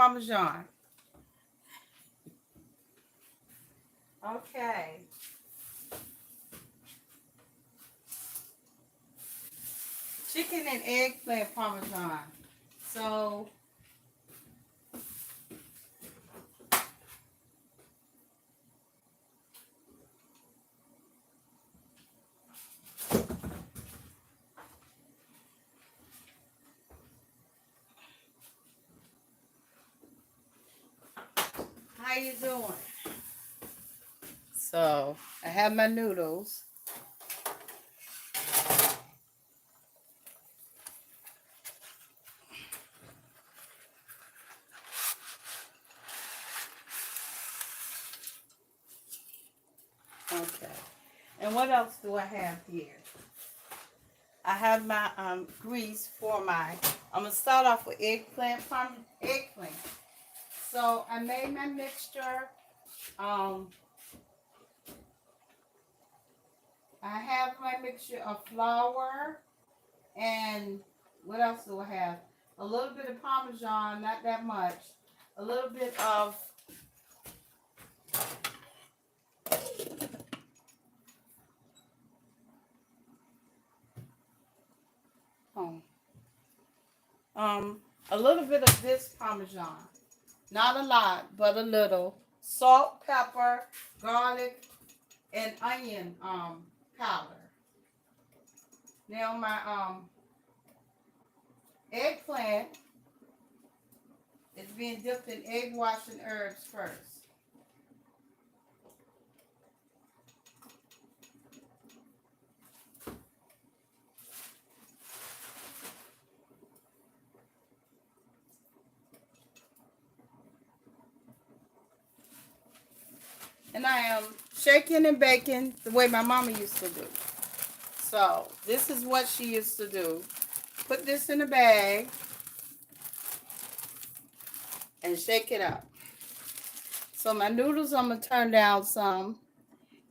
Parmesan. Okay. Chicken and eggplant Parmesan. So, how you doing? So, I have my noodles. Okay. And what else do I have here? I have my grease for my, I'm going to start off with eggplant. So I made my mixture. I have my mixture of flour and what else do I have? A little bit of Parmesan, not that much. A little bit of oh, a little bit of this Parmesan. Not a lot, but a little. Salt, pepper, garlic, and onion powder. Now my eggplant is being dipped in egg wash and herbs first. And I am shaking and baking the way my mama used to do. So this is what she used to do. Put this in a bag and shake it up. So my noodles I'm going to turn down some.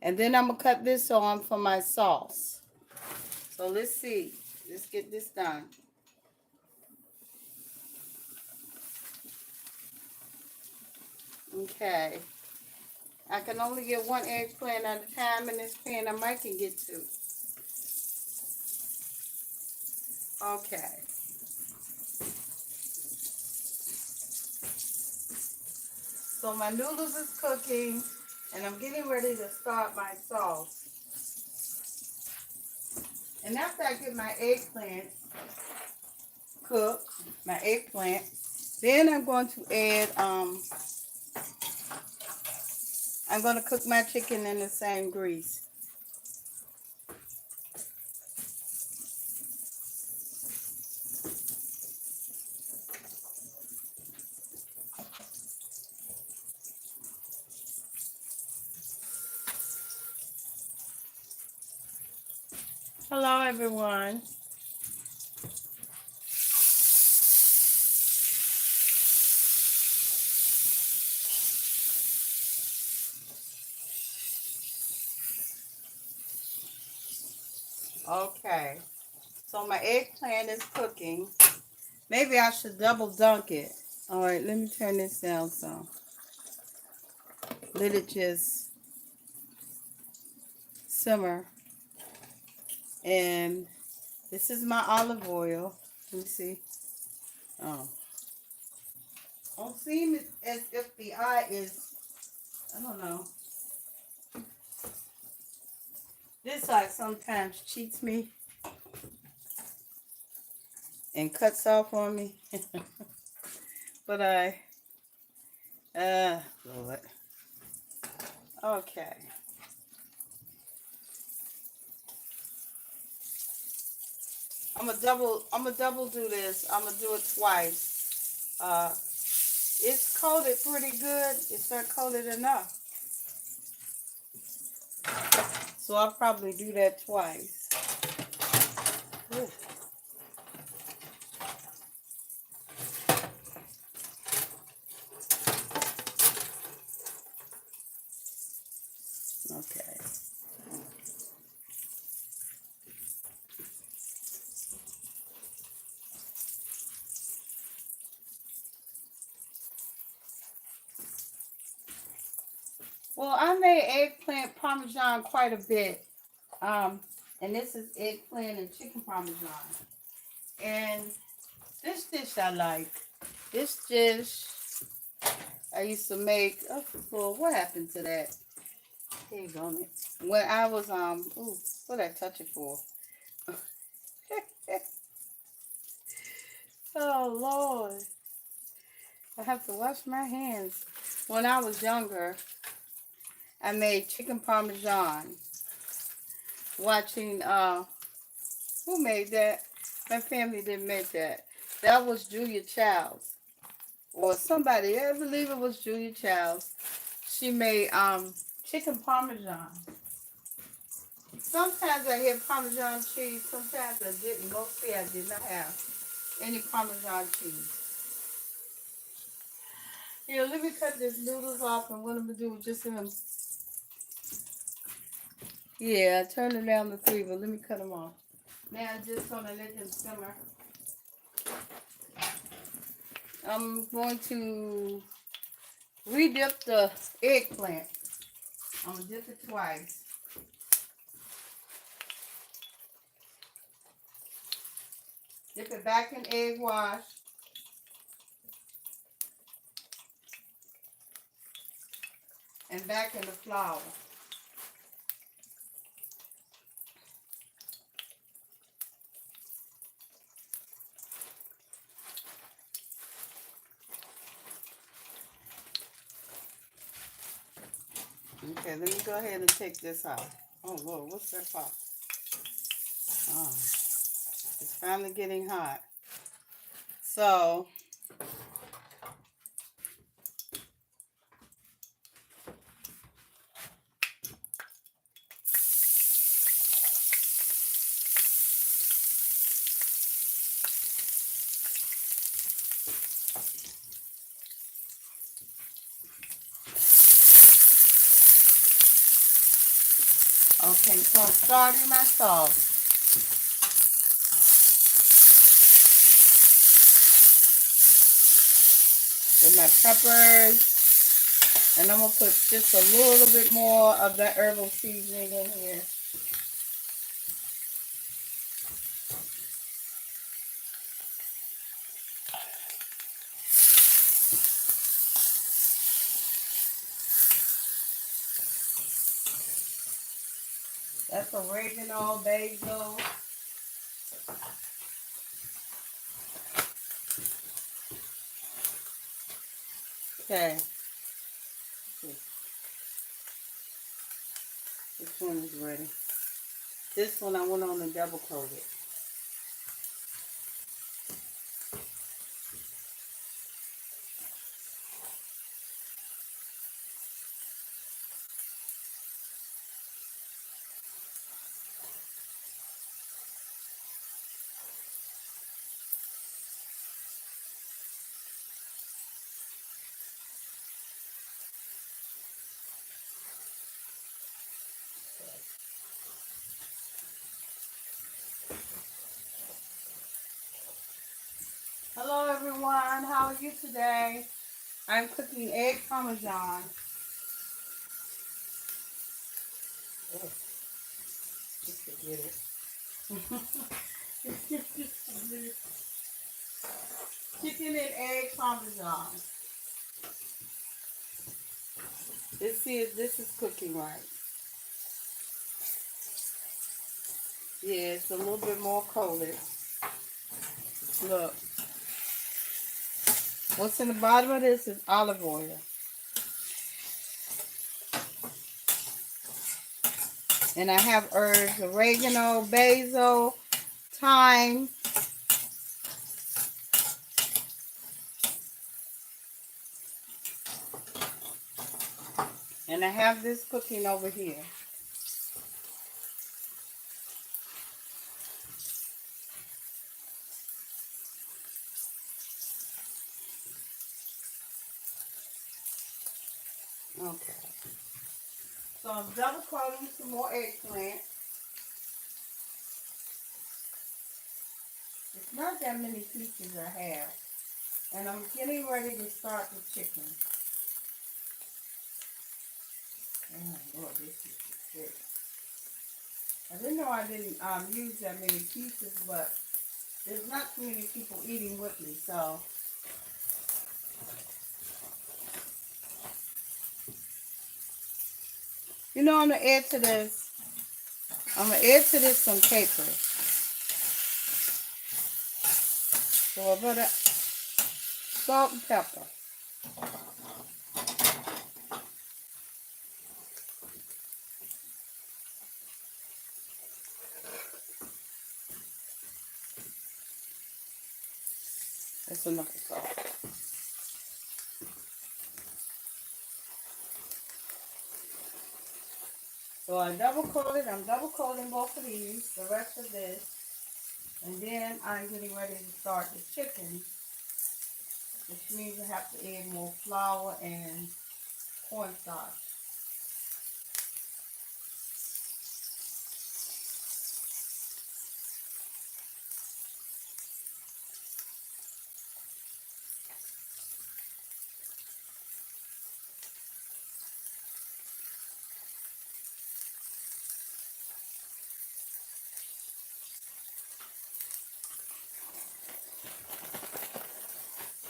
And then I'm going to cut this on for my sauce. So let's see. Let's get this done. Okay. I can only get one eggplant at a time in this pan. I might can get two. Okay. So my noodles is cooking, and I'm getting ready to start my sauce. And after I get my eggplant cooked, then I'm going to add, I'm going to cook my chicken in the same grease. Hello, everyone. Okay. So my eggplant is cooking. Maybe I should double dunk it. All right, let me turn this down some. Let it just simmer. And this is my olive oil. Let me see. Oh. Don't seem as if the eye is, I don't know. This eye sometimes cheats me and cuts off on me. But Lord. Okay. I'm gonna double do this. I'm gonna do it twice. It's coated pretty good. It's not coated enough. So I'll probably do that twice. Ooh. Okay. Well, I made eggplant parmesan quite a bit. And this is eggplant and chicken parmesan. And this dish I like. This dish I used to make. Oh, well, what happened to that? Egg on it. When I was ooh, what did I touch it for? Oh Lord, I have to wash my hands. When I was younger, I made chicken parmesan. Watching who made that? My family didn't make that. That was Julia Childs or somebody. I believe it was Julia Childs. She made chicken parmesan. Sometimes I had parmesan cheese. Sometimes I didn't. Mostly I did not have any parmesan cheese. Here, let me cut this noodles off, and what I'm gonna do is just yeah, I turned them down to 3, but let me cut them off. Now I'm just gonna let them simmer. I'm going to re-dip the eggplant. I'm gonna dip it twice. Dip it back in egg wash. And back in the flour. Okay, let me go ahead and take this out. Oh Lord, what's that for? Oh, it's finally getting hot. So, okay, so I'm starting my sauce. With my peppers. And I'm going to put just a little bit more of that herbal seasoning in here. That's oregano, basil. Okay. This one is ready. This one I went on and double coated. Hello everyone, how are you today? I'm cooking egg parmesan. Oh, just forget it. Chicken and egg parmesan. Let's see if this is cooking right. Yeah, it's a little bit more coated. Look. What's in the bottom of this is olive oil. And I have herbs, oregano, basil, thyme. And I have this cooking over here. Okay. So I'm double coating some more eggplant. It's not that many pieces I have. And I'm getting ready to start the chicken. Oh, Lord, this is thick. I didn't know I didn't use that many pieces, but there's not too many people eating with me, so. You know, I'm gonna add to this some capers. So a bit of salt and pepper. That's enough of salt. So I'm double coating both of these, the rest of this. And then I'm getting ready to start the chicken, which means I have to add more flour and cornstarch.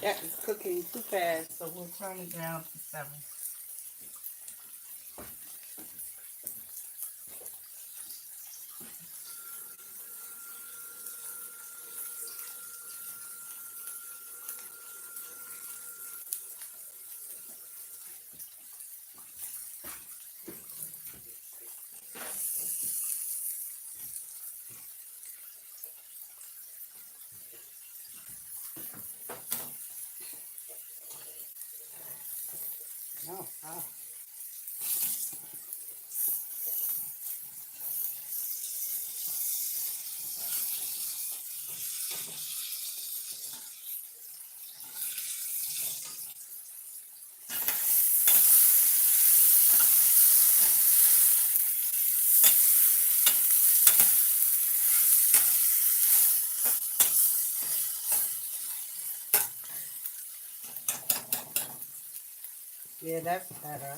That is cooking too fast, so we'll turn it down to 7. Oh, wow. Yeah, that's better.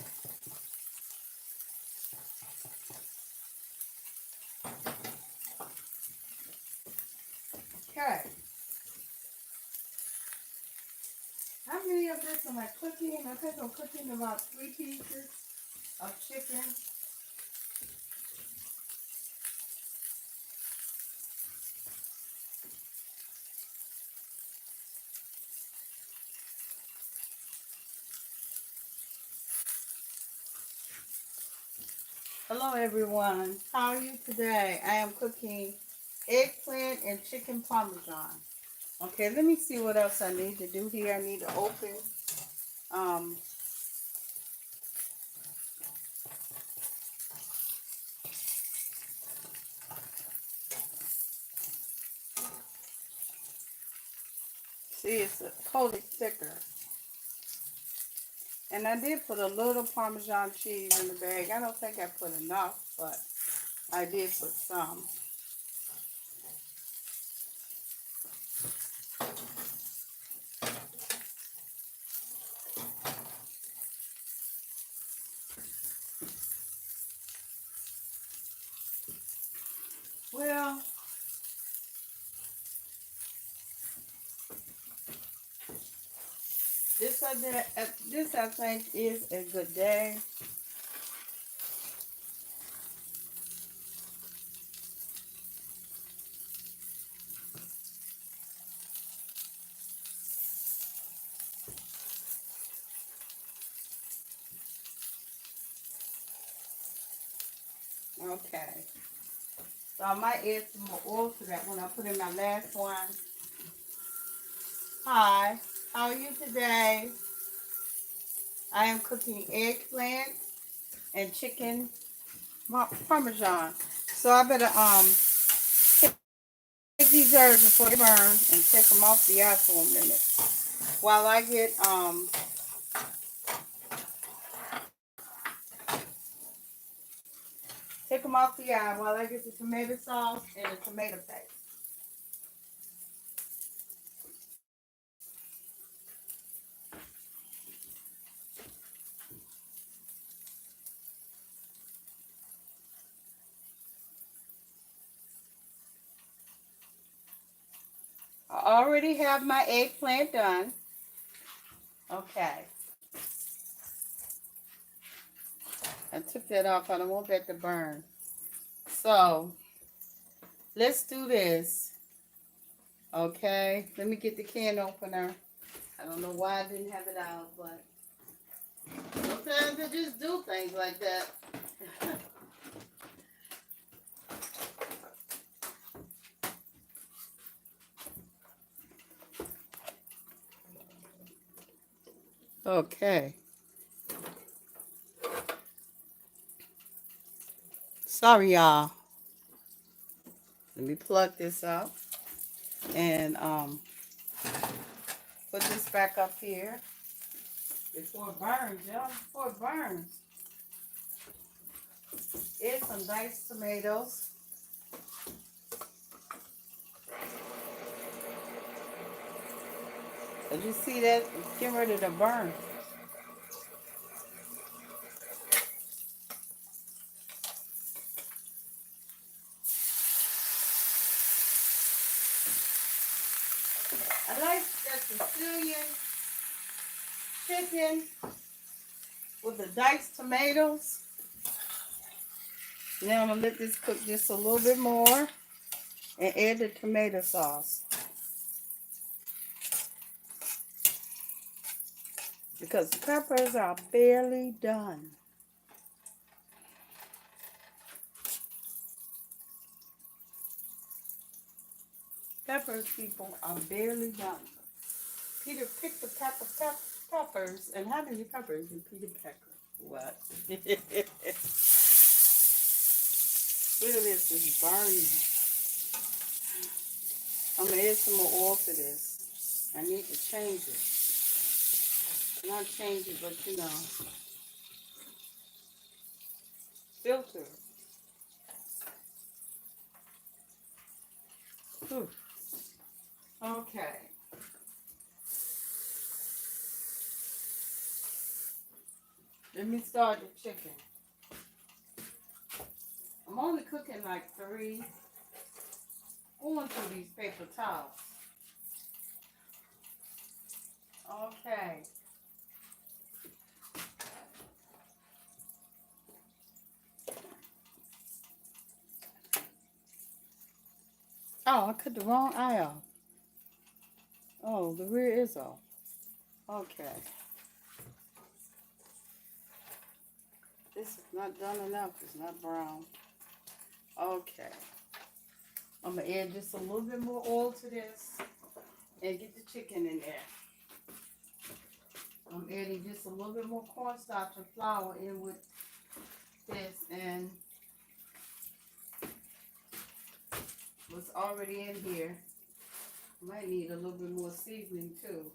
Okay. How many of this am I cooking? I think I'm cooking about 3 pieces of chicken. Hello everyone. How are you today? I am cooking eggplant and chicken parmesan. Okay, let me see what else I need to do here. I need to open um see, it's totally thicker. And I did put a little Parmesan cheese in the bag. I don't think I put enough, but I did put some. Well, this I think is a good day. Okay. So I might add some more oil to that when I put in my last one. Hi, how are you today? I am cooking eggplant and chicken parmesan. So I better take these herbs before they burn and take them off the eye for a minute. While I get take them off the eye while I get the tomato sauce and the tomato paste. already have my eggplant done. Okay. I took that off. I don't want that to burn. So, let's do this. Okay. Let me get the can opener. I don't know why I didn't have it out, but sometimes I just do things like that. Okay. Sorry, y'all. Let me plug this up and put this back up here before it burns, y'all. Before it burns. Here's some diced tomatoes. Did you see that? It's getting ready to burn. I like that Sicilian chicken with the diced tomatoes. Now I'm going to let this cook just a little bit more and add the tomato sauce. Because the peppers are barely done. Peppers, people, are barely done. Peter picked the peppers, and how many peppers did Peter peck? What? Look at this, it's burning. I'm going to add some more oil to this. I need to change it. Not change it, but you know, filter. Whew. Okay. Let me start the chicken. I'm only cooking like 3. Going through these paper towels. Okay. Oh, I cut the wrong eye off. Oh, the rear is off. Okay. This is not done enough. It's not brown. Okay. I'm going to add just a little bit more oil to this and get the chicken in there. I'm adding just a little bit more cornstarch and flour in with this and what's already in here. Might need a little bit more seasoning too.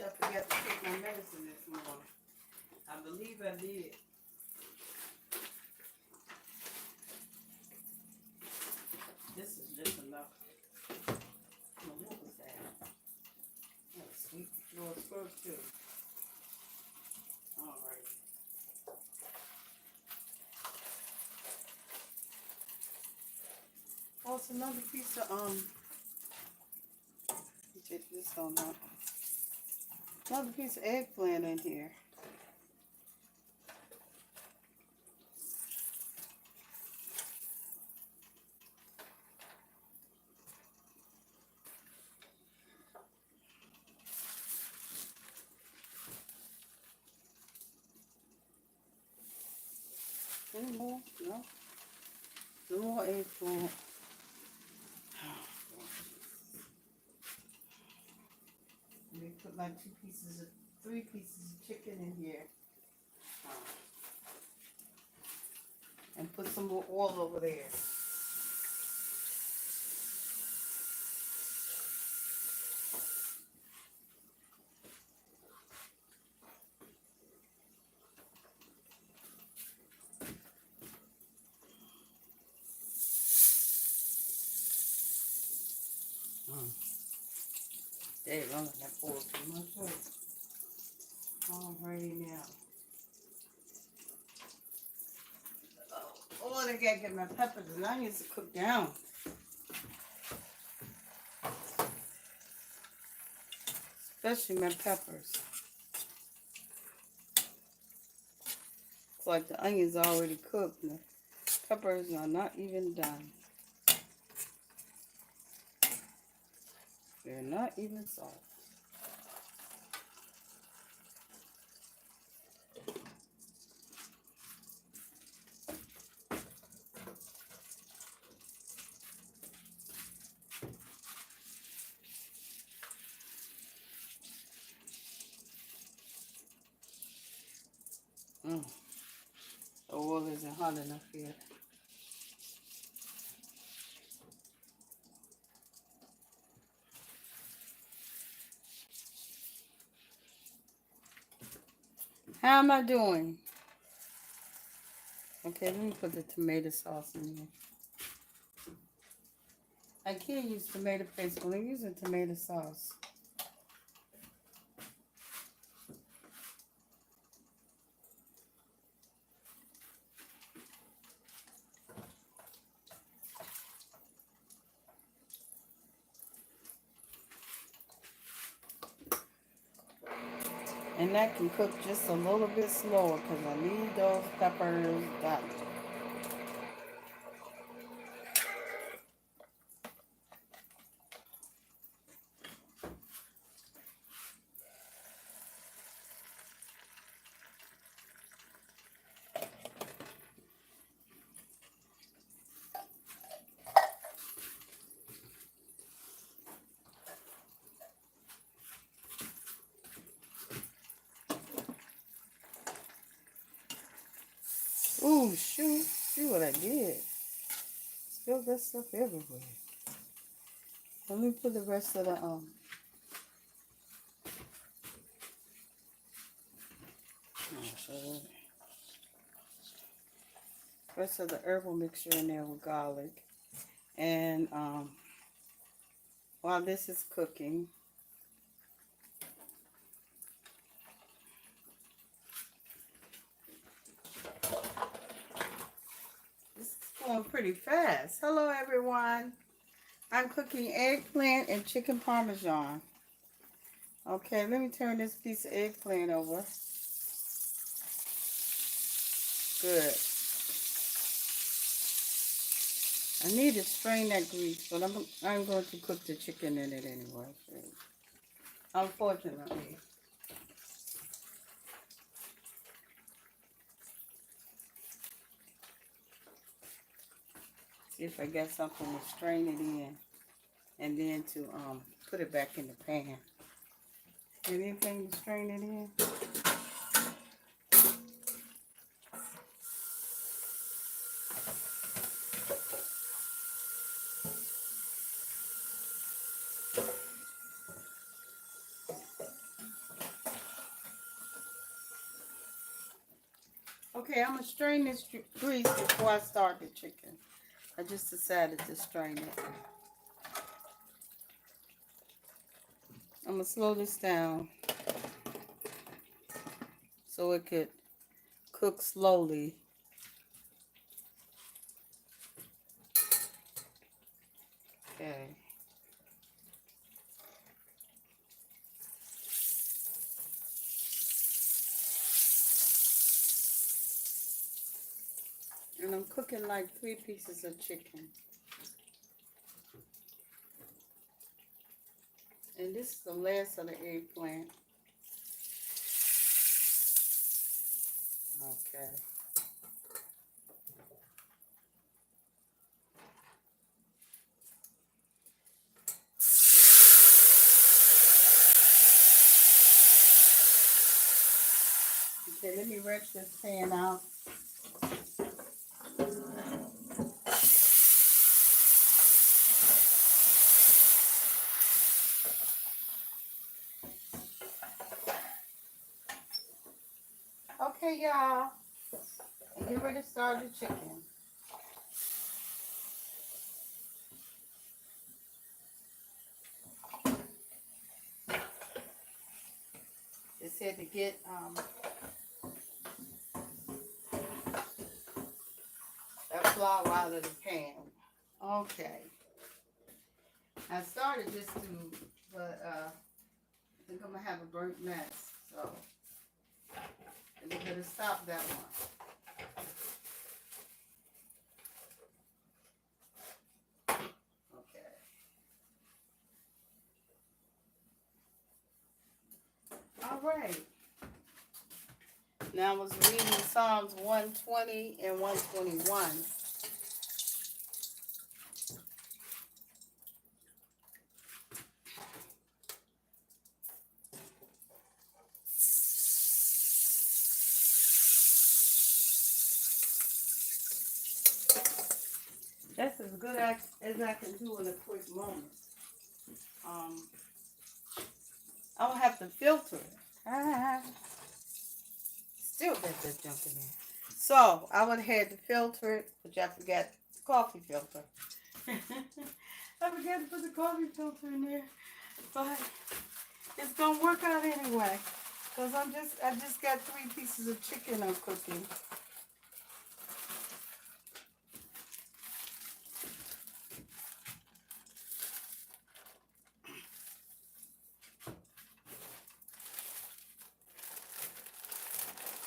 I forgot to take my medicine this morning. I believe I did. This is just enough. Oh, what was that? That was sweet Lord Scrub too. Alright. Oh, it's another piece of let me take this on out. Another piece of eggplant in here. Any more? No? No more eggplant. Let me put my 3 pieces of chicken in here. and put some more oil over there. There you go, that pour too much up. Alrighty now. Oh, I gotta get my peppers and onions to cook down. Especially my peppers. It's like the onions are already cooked. The peppers are not even done. They're not even soft. The oil isn't hot enough yet. How am I doing? Okay, let me put the tomato sauce in here. I can't use tomato paste, but I'm using tomato sauce. And that can cook just a little bit slower because I need those peppers done. Ooh, shoot. See what I did. Spilled that stuff everywhere. Let me put the rest of the rest of the herbal mixture in there with garlic. And while this is cooking, this is going pretty fast. Hello everyone. I'm cooking eggplant and chicken parmesan. Okay, let me turn this piece of eggplant over. Good. I need to strain that grease, but I'm going to cook the chicken in it anyway. Unfortunately. See if I get something to strain it in, and then to put it back in the pan. Anything to strain it in? Okay, I'm going to strain this grease before I start the chicken. I just decided to strain it. I'm going to slow this down so it could cook slowly. Okay. And I'm cooking like 3 pieces of chicken. And this is the last of the eggplant. Okay. Okay, let me wrench this pan out. Okay, y'all. And get ready to start the chicken. It said to get that flour out of the pan. Okay. I started just to, but I think I'm gonna have a burnt mess, so I'm gonna stop that one. Okay. All right. Now I was reading Psalms 120 and 121. That's as good as I can do in a quick moment. I don't have to filter it. Still got that jumping in. So I would have had to filter it, but I forgot the coffee filter. I forgot to put the coffee filter in there, but it's gonna work out anyway. Cause I just got 3 pieces of chicken I'm cooking.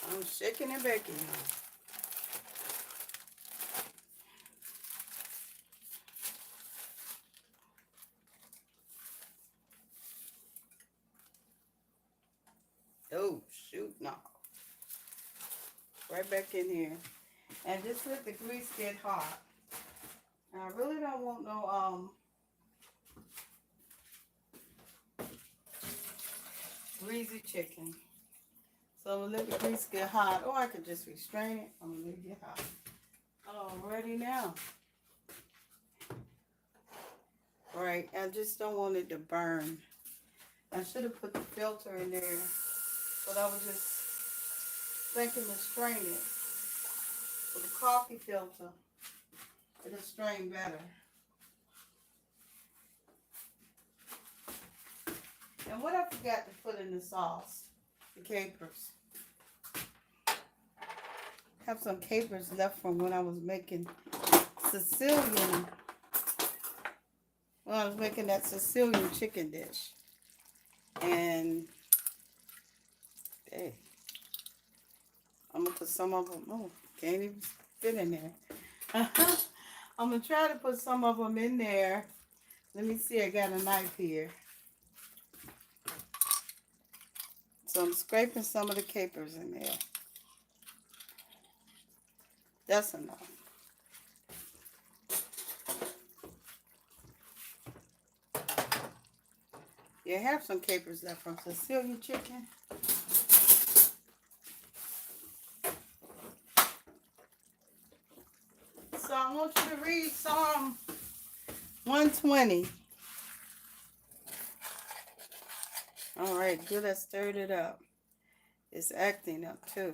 I'm shaking and baking. Oh, shoot, no. Right back in here. And just let the grease get hot. And I really don't want no greasy chicken. So I'm gonna let the grease get hot, or I could just restrain it. I'm gonna let it get hot. Alrighty now. Right, I just don't want it to burn. I should have put the filter in there, but I was just thinking to strain it. With the coffee filter, it'll strain better. And what I forgot to put in the sauce, the capers. I have some capers left from when I was making Sicilian, when I was making that Sicilian chicken dish. And, hey, I'm going to put some of them, oh, can't even fit in there. I'm going to try to put some of them in there. Let me see, I got a knife here. So I'm scraping some of the capers in there. That's enough. You have some capers left from Sicilian chicken. So I want you to read Psalm 120. All right, good. I stirred it up. It's acting up too.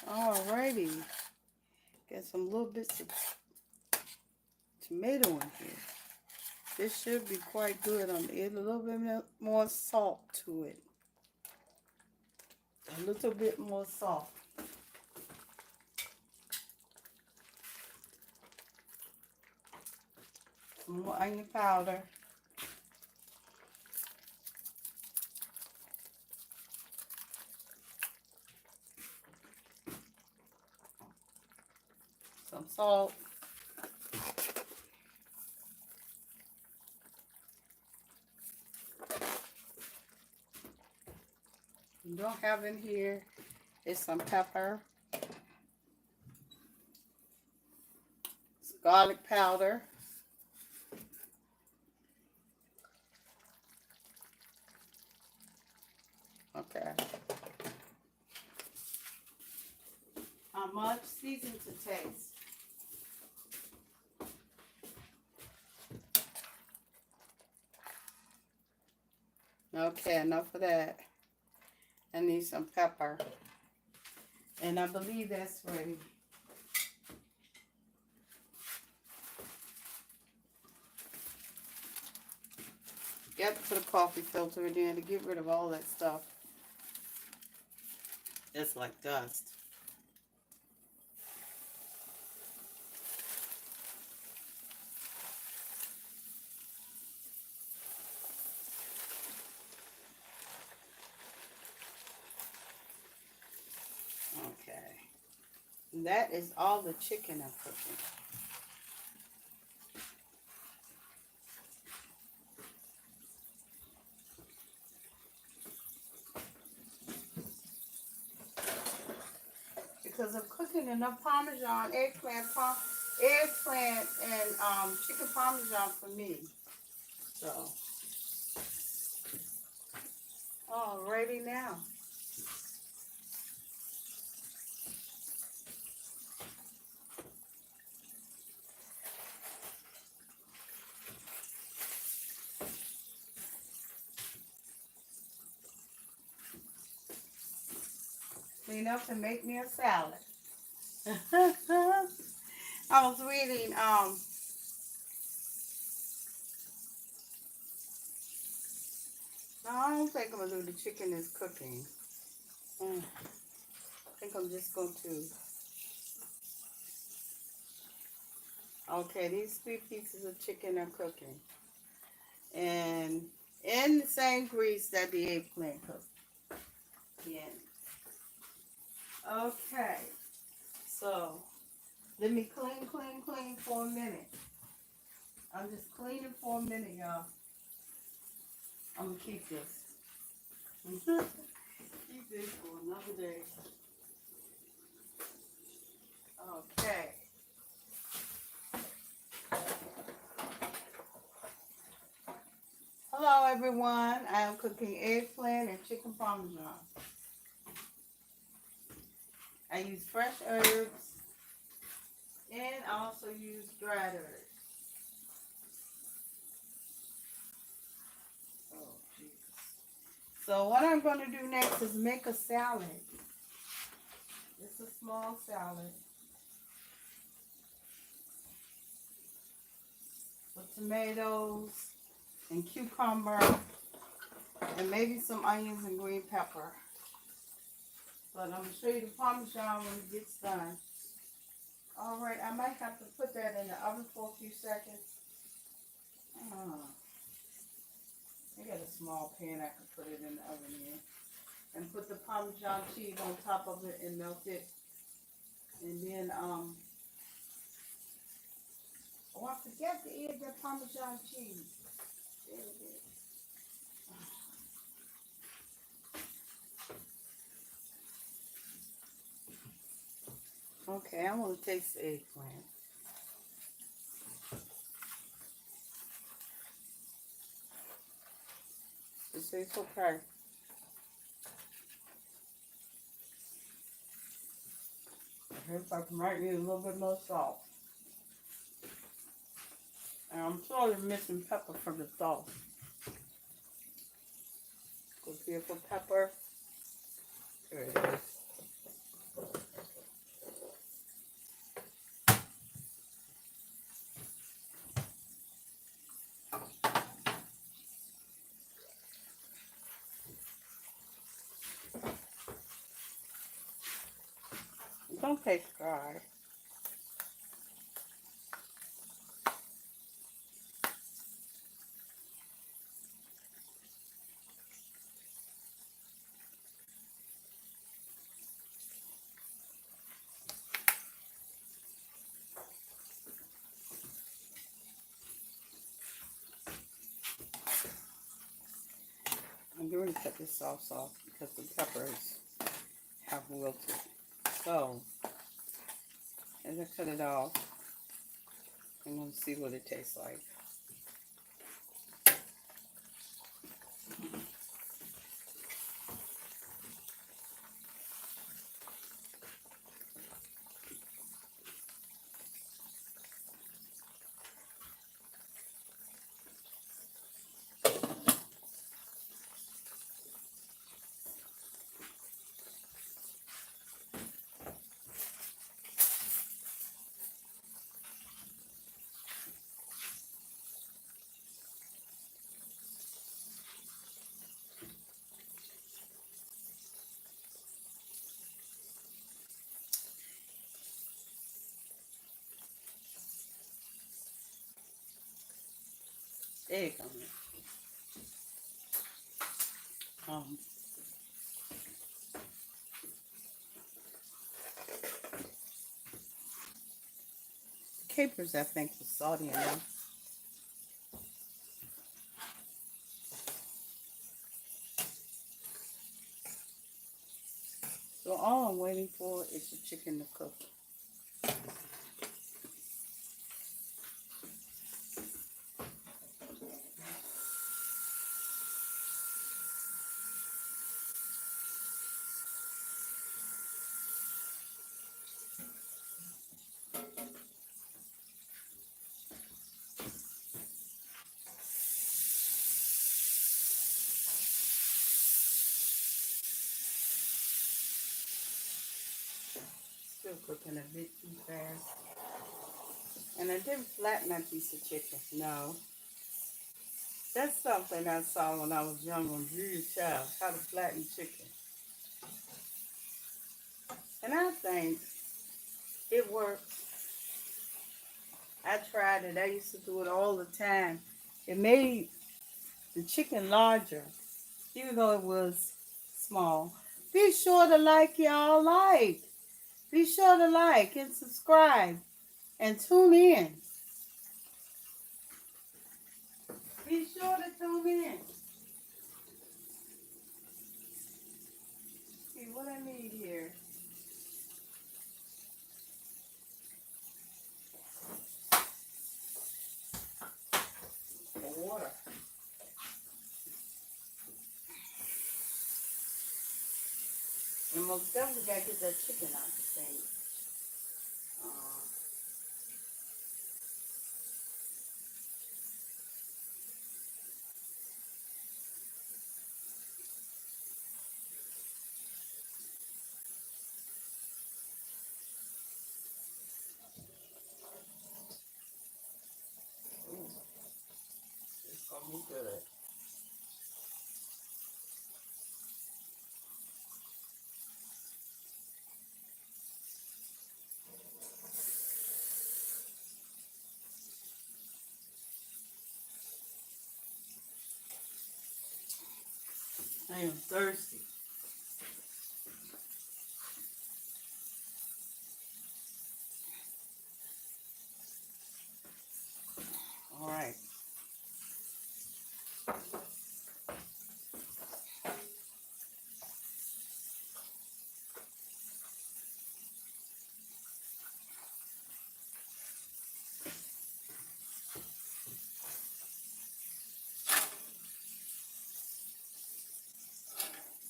All righty. Got some little bits of tomato in here. This should be quite good on it. A little bit more salt to it. A little bit more salt. Some more onion powder. Some salt. You don't have in here is some pepper. Some garlic powder. Okay. How much? Season to taste. Okay, enough of that. I need some pepper. And I believe that's ready. You have to put a coffee filter in there to get rid of all that stuff. It's like dust. Okay. That is all the chicken I'm cooking. Because I'm cooking enough Parmesan, eggplant and chicken Parmesan for me. So, alrighty now. Clean up and make me a salad. I was reading, no, I don't think I'm going to do the chicken is cooking. I think I'm just going to, okay, these 3 pieces of chicken are cooking. And in the same grease that the eggplant cooked. Yeah. Okay. So, let me clean for a minute. I'm just cleaning for a minute, y'all. I'm going to keep this. Keep this for another day. Okay. Hello, everyone. I am cooking eggplant and chicken parmesan. I use fresh herbs and I also use dried herbs. Oh, Jesus. So what I'm going to do next is make a salad. It's a small salad with tomatoes and cucumber and maybe some onions and green pepper. But I'm going to show you the Parmesan when it gets done. Alright, I might have to put that in the oven for a few seconds. I got a small pan I can put it in the oven in. And put the Parmesan cheese on top of it and melt it. And then, oh, I forgot to add that Parmesan cheese. There it is. Okay, I want to taste the eggplant. It tastes okay. I guess I might need a little bit more salt. And I'm sort of missing pepper from the sauce. Go here for pepper. There it is. Don't taste dry. I'm going to cut this sauce off because the peppers have wilted. So, as I cut it off, I'm going to see what it tastes like. egg on it. Capers, I think, was salty enough. So all I'm waiting for is the chicken to cook. Still cooking a bit too fast. And I didn't flatten that piece of chicken. No. That's something I saw when I was young on Julia's Child, how to flatten chicken. And I think it works. I tried it. I used to do it all the time. It made the chicken larger, even though it was small. Be sure to like, y'all. Like. Be sure to like and subscribe and tune in. Be sure to tune in. See what I need here. Water. And most definitely gotta get that chicken out the thing. It's gonna be good. I am thirsty. All right.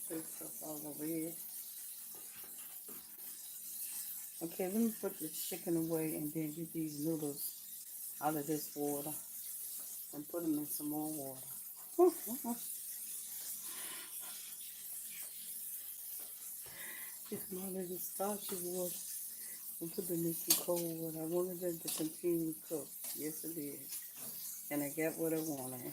Put stuff all over here. Okay, let me put the chicken away and then get these noodles out of this water and put them in some more water. It's not in the starchy water. And put them in some cold water. I wanted them to continue to cook. Yes, it is. And I got what I wanted.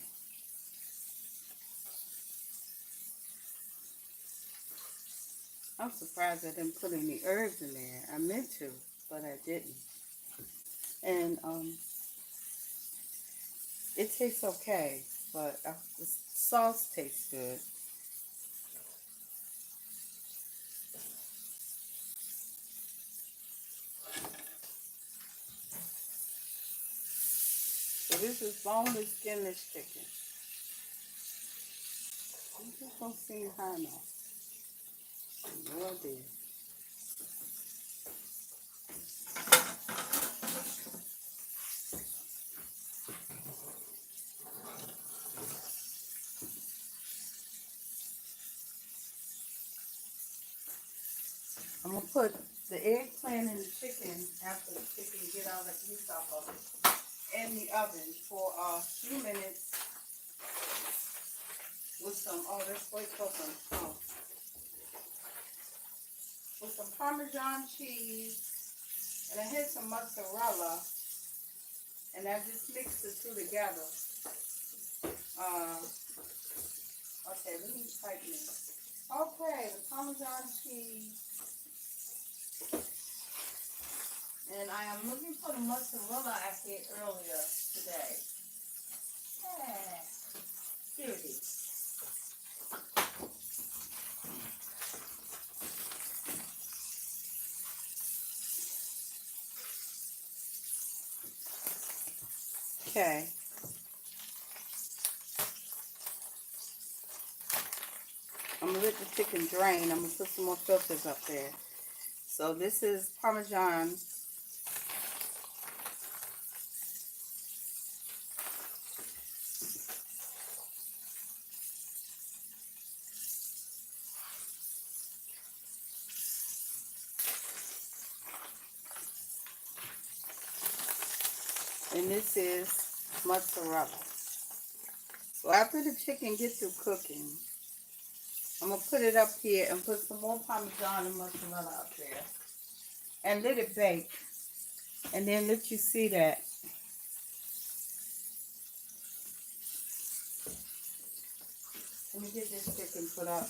I'm surprised I didn't put any herbs in there. I meant to, but I didn't. And it tastes okay, but the sauce tastes good. So this is boneless, skinless chicken. You just don't seem high enough. No idea. I'm gonna put the eggplant and the chicken after the chicken get all the grease off of it in the oven for a few minutes with some, let's wait for some, with some Parmesan cheese, and I had some mozzarella, and I just mixed the two together. Okay, let me tighten it. Okay, the Parmesan cheese. And I am looking for the mozzarella I had earlier today. Hey. Okay. I'm going to let the chicken drain. I'm going to put some more filters up there. So this is Parmesan. And this is mozzarella. So after the chicken gets through cooking, I'm going to put it up here and put some more Parmesan and mozzarella up there. And let it bake. And then let you see that. Let me get this chicken put up.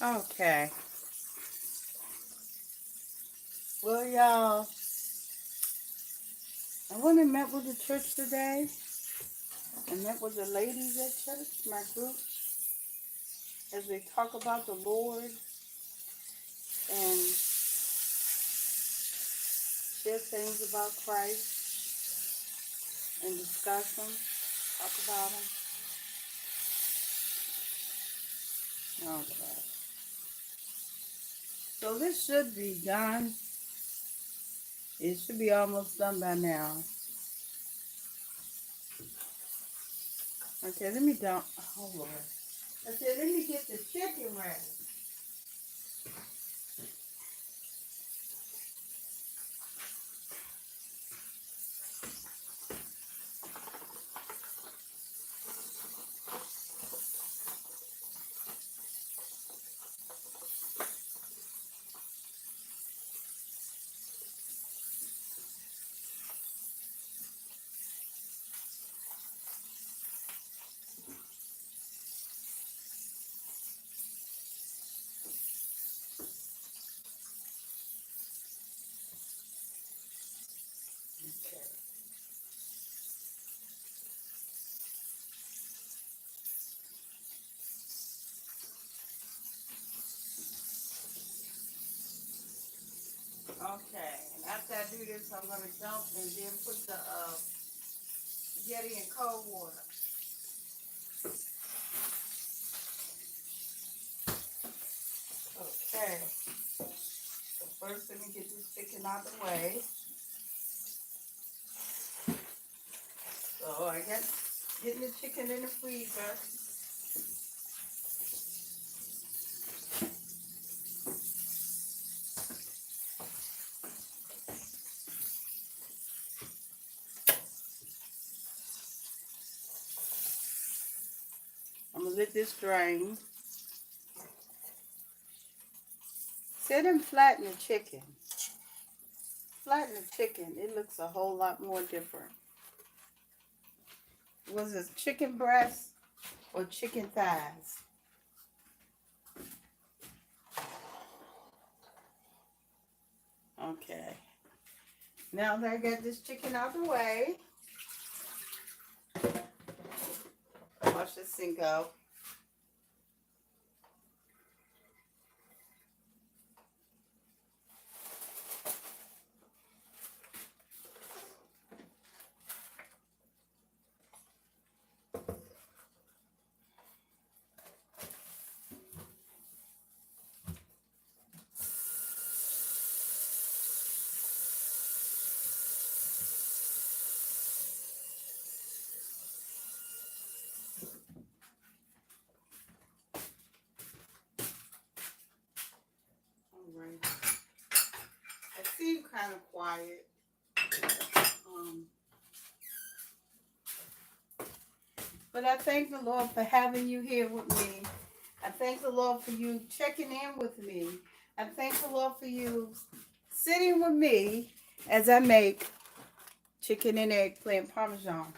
Okay. Well, y'all, I went and met with the church today. I met with the ladies at church, my group, as they talk about the Lord and share things about Christ and discuss them, talk about them. Okay. So this should be done. It should be almost done by now. Okay, let me dump. Oh, Lord. I said, let me get the chicken ready. Okay, and after I do this, I'm going to dump and then put the spaghetti in cold water. Okay, so first let me get this chicken out of the way. So I got getting the chicken in the freezer. I'm going to let this drain. Sit and flatten the chicken. Flatten the chicken. It looks a whole lot more different. Was it chicken breast or chicken thighs? Okay. Now that I got this chicken out the way, watch this thing go. Alright. I seem kind of quiet. But I thank the Lord for having you here with me. I thank the Lord for you checking in with me. I thank the Lord for you sitting with me as I make chicken and eggplant parmesan.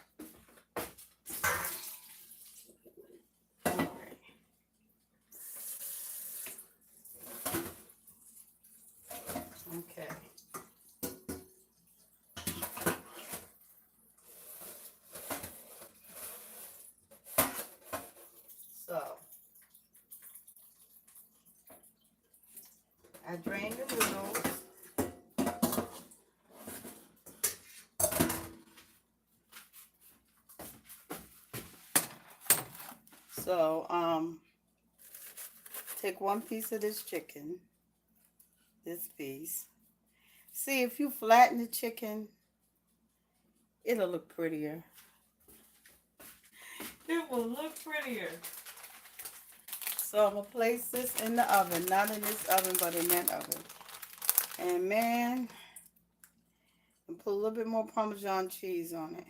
I drained the noodles. So, take one piece of this chicken, this piece. See, if you flatten the chicken, it'll look prettier. It will look prettier. So I'm going to place this in the oven. Not in this oven, but in that oven. And man, and put a little bit more Parmesan cheese on it.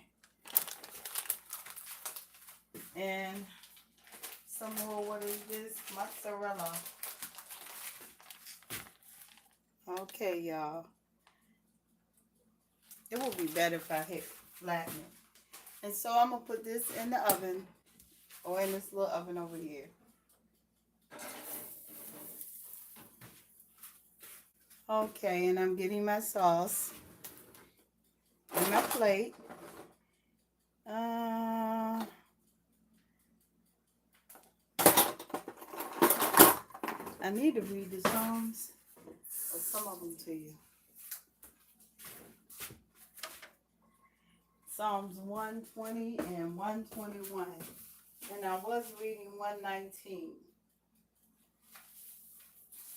And some more, what is this? Mozzarella. Okay, y'all. It would be better if I hit flatten it. And so I'm going to put this in the oven, or in this little oven over here. Okay, and I'm getting my sauce on my plate. I need to read the Psalms, or some of them to you. Psalms 120 and 121. And I was reading 119.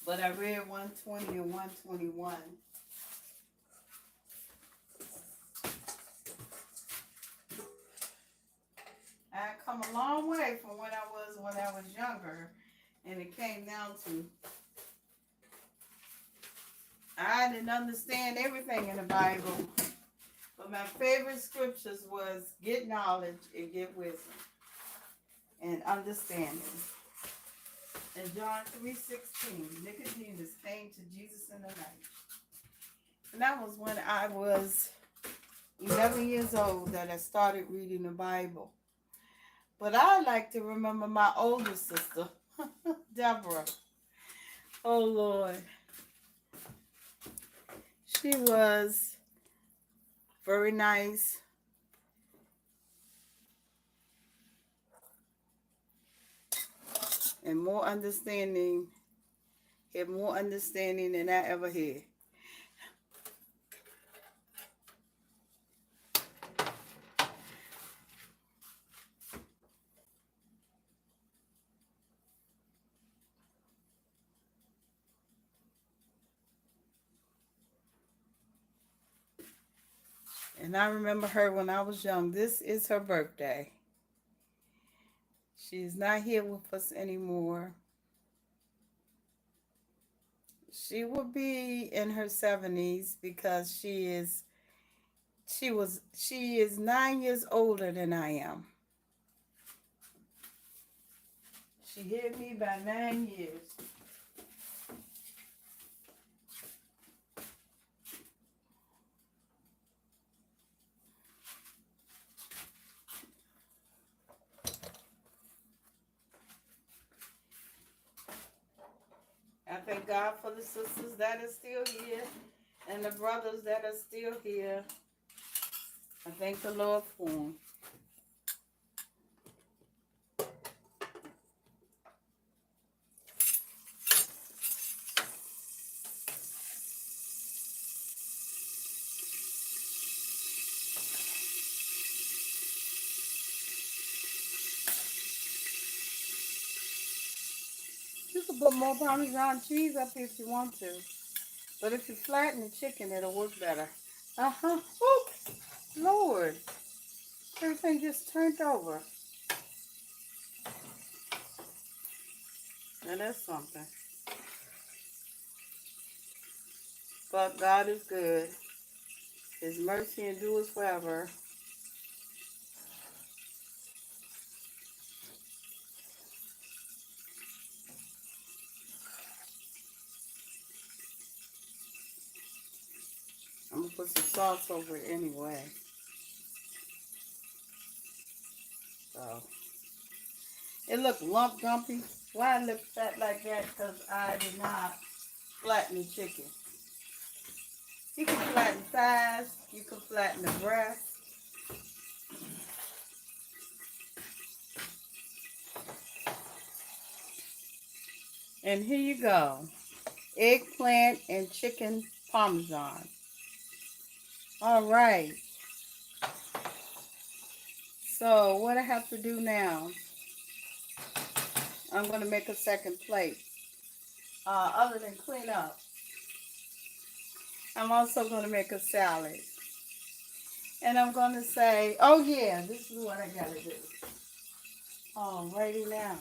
But I read 120 and 121. I've come a long way from when I was younger. And it came down to, I didn't understand everything in the Bible. But my favorite scriptures was get knowledge and get wisdom and understanding. In John 3:16, Nicodemus came to Jesus in the night. And that was when I was 11 years old that I started reading the Bible. But I like to remember my older sister, Deborah. Oh, Lord. She was very nice. And more understanding. Had more understanding than I ever had. And I remember her when I was young. This is her birthday. She's not here with us anymore. She will be in her 70s because she is 9 years older than I am. She hit me by 9 years. I thank God for the sisters that are still here and the brothers that are still here. I thank the Lord for them. You can put more Parmesan cheese up if you want to. But if you flatten the chicken, it'll work better. Uh-huh. Oh, Lord. Everything just turned over. Now that's something. But God is good. His mercy endures forever. I'm going to put some sauce over it anyway. So, it looked lump dumpy. Why it look fat like that? Because I did not flatten the chicken. You can flatten thighs. You can flatten the breast. And here you go. eggplant and chicken parmesan. All right. So what I have to do now, I'm going to make a second plate. Other than clean up, I'm also going to make a salad. And I'm going to say, oh yeah, this is what I got to do. Alrighty now.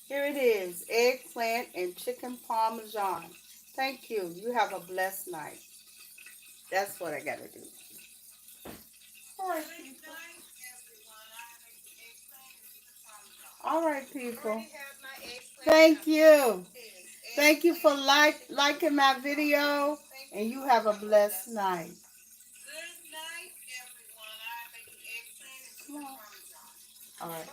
Here it is, eggplant and chicken parmesan. Thank you. You have a blessed night. That's what I got to do. All right, people. All right, people. Thank you. Thank you for liking my video, and you have a blessed night. Good night, everyone. I make eggplant and chicken parmesan. All right.